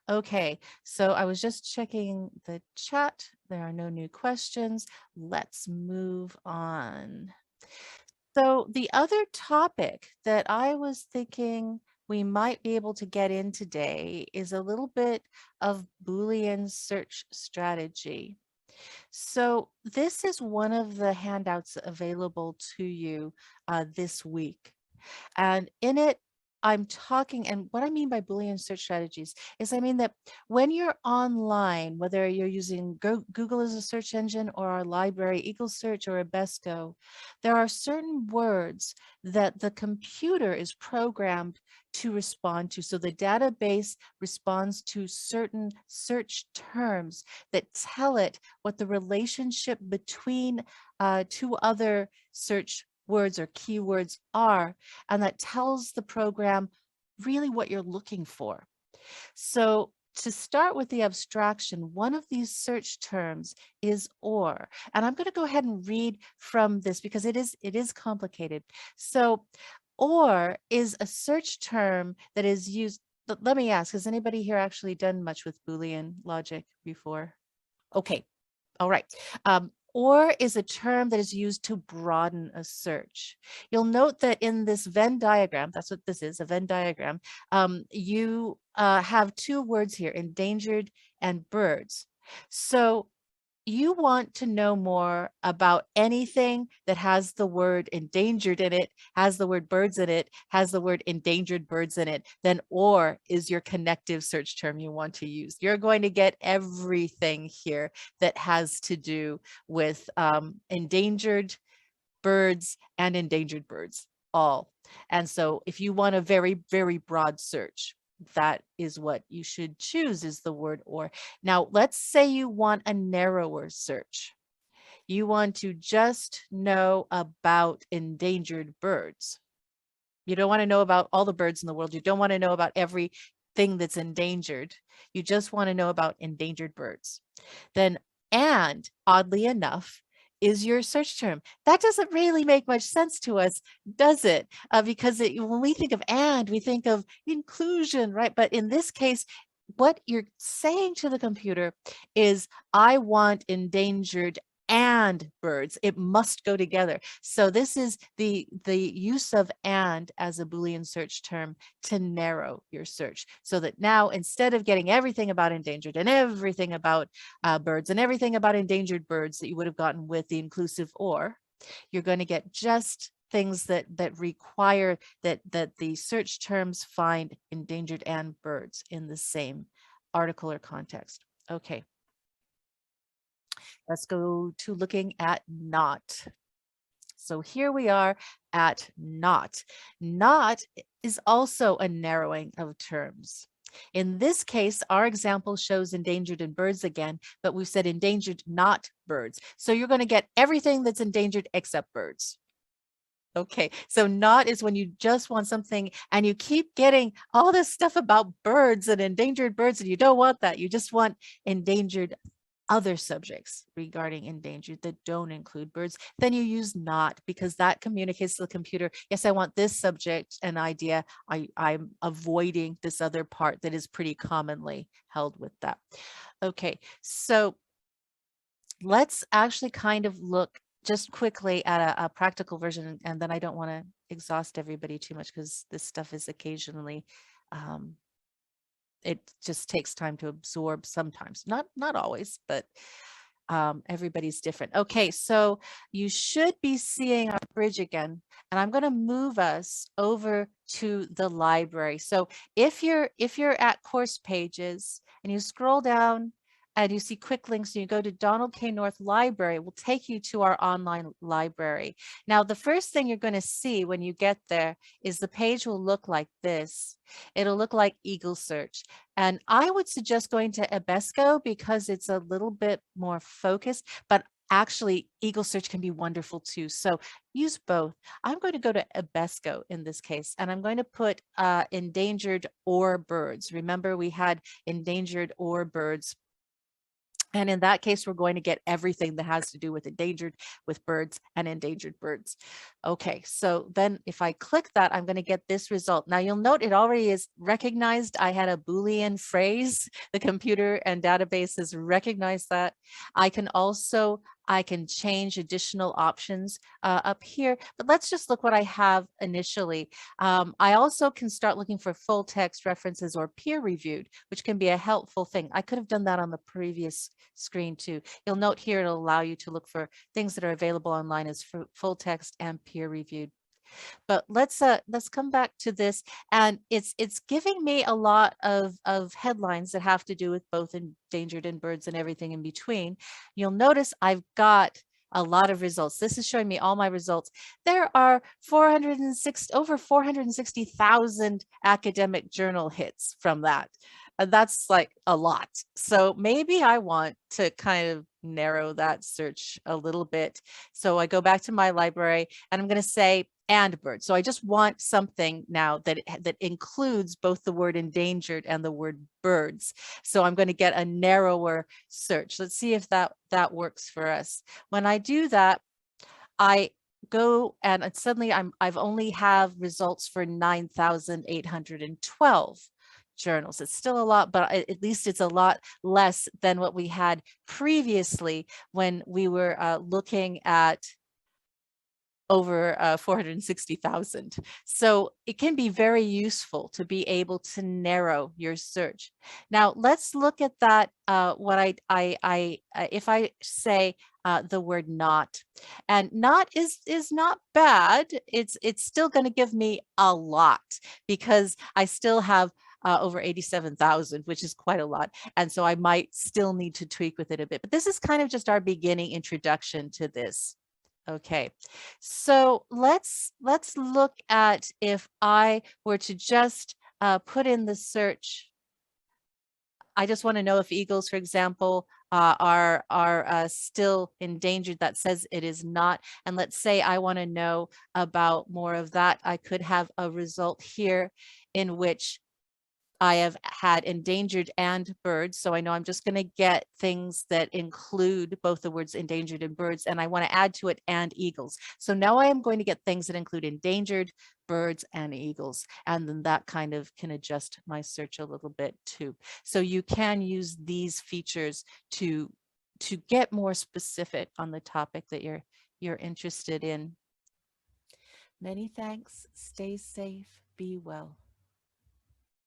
Okay, so I was just checking the chat. There are no new questions. Let's move on. So the other topic that I was thinking we might be able to get in today is a little bit of Boolean search strategy. So this is one of the handouts available to you this week. And in it, I'm talking, and what I mean by Boolean search strategies is I mean that when you're online, whether you're using Google as a search engine or our library, Eagle Search or Abesco, there are certain words that the computer is programmed to respond to. So the database responds to certain search terms that tell it what the relationship between two other search words or keywords are, and that tells the program really what you're looking for. So to start with the abstraction, one of these search terms is or, and I'm going to go ahead and read from this because it is complicated. So or is a search term that is used. Let me ask, has anybody here actually done much with Boolean logic before? Okay. All right. Or is a term that is used to broaden a search. You'll note that in this Venn diagram, that's what this is, a Venn diagram, you have two words here, endangered and birds. So you want to know more about anything that has the word endangered in it, has the word birds in it, has the word endangered birds in it, then or is your connective search term you want to use. You're going to get everything here that has to do with endangered birds and endangered birds, all. And so if you want a very, very broad search, that is what you should choose, is the word or. Now, let's say you want a narrower search. You want to just know about endangered birds. You don't want to know about all the birds in the world. You don't want to know about everything that's endangered. You just want to know about endangered birds. Then, and oddly enough, is your search term. That doesn't really make much sense to us, does it? Because when we think of and, we think of inclusion, right? But in this case, what you're saying to the computer is, I want endangered and birds. It must go together. So this is the use of and as a Boolean search term to narrow your search, so that now instead of getting everything about endangered and everything about birds and everything about endangered birds that you would have gotten with the inclusive or, you're going to get just things that require that the search terms find endangered and birds in the same article or context. Okay. Let's go to looking at not. So here we are at not. Not is also a narrowing of terms. In this case, our example shows endangered and birds again, but we've said endangered, not birds. So you're going to get everything that's endangered except birds. Okay, so not is when you just want something and you keep getting all this stuff about birds and endangered birds, and you don't want that. You just want endangered other subjects regarding endangered that don't include birds. Then you use not, because that communicates to the computer, yes, I want this subject and idea. I'm avoiding this other part that is pretty commonly held with that. Okay, so let's actually kind of look just quickly at a practical version, and then I don't want to exhaust everybody too much because this stuff is occasionally it just takes time to absorb sometimes, not always, but everybody's different. Okay, so you should be seeing our bridge again, and I'm going to move us over to the library. So if you're at course pages and you scroll down and you see quick links and you go to Donald K. North Library, it will take you to our online library. Now, the first thing you're going to see when you get there is the page will look like this. It'll look like Eagle Search. And I would suggest going to Abesco because it's a little bit more focused, but actually Eagle Search can be wonderful too. So use both. I'm going to go to Abesco in this case, and I'm going to put endangered or birds. Remember, we had endangered or birds And in that case, we're going to get everything that has to do with endangered, with birds and endangered birds. Okay, so then if I click that, I'm going to get this result. Now you'll note it already is recognized. I had a Boolean phrase. The computer and database has recognized that. I can change additional options up here, but let's just look what I have initially. I also can start looking for full text references or peer reviewed, which can be a helpful thing. I could have done that on the previous screen too. You'll note here it'll allow you to look for things that are available online as full text and peer reviewed. But let's come back to this, and it's giving me a lot of headlines that have to do with both endangered and birds and everything in between. You'll notice I've got a lot of results. This is showing me all my results. There are over 460,000 academic journal hits from that. That's like a lot. So maybe I want to kind of narrow that search a little bit. So I go back to my library and I'm going to say and birds. So I just want something now that includes both the word endangered and the word birds. So I'm going to get a narrower search. Let's see if that works for us. When I do that, I go and suddenly I've only have results for 9,812 journals. It's still a lot, but at least it's a lot less than what we had previously when we were looking at over 460,000. So it can be very useful to be able to narrow your search. Now let's look at that. If I say the word not, and not is not bad. It's still going to give me a lot because I still have over 87,000, which is quite a lot. And so I might still need to tweak with it a bit, but this is kind of just our beginning introduction to this. Okay, so let's look at if I were to just put in the search. I just want to know if eagles, for example, are still endangered. That says it is not. And let's say I want to know about more of that. I could have a result here in which I have had endangered and birds. So I know I'm just going to get things that include both the words endangered and birds, and I want to add to it and eagles. So now I am going to get things that include endangered, birds, and eagles. And then that kind of can adjust my search a little bit too. So you can use these features to get more specific on the topic that you're interested in. Many thanks. Stay safe. Be well.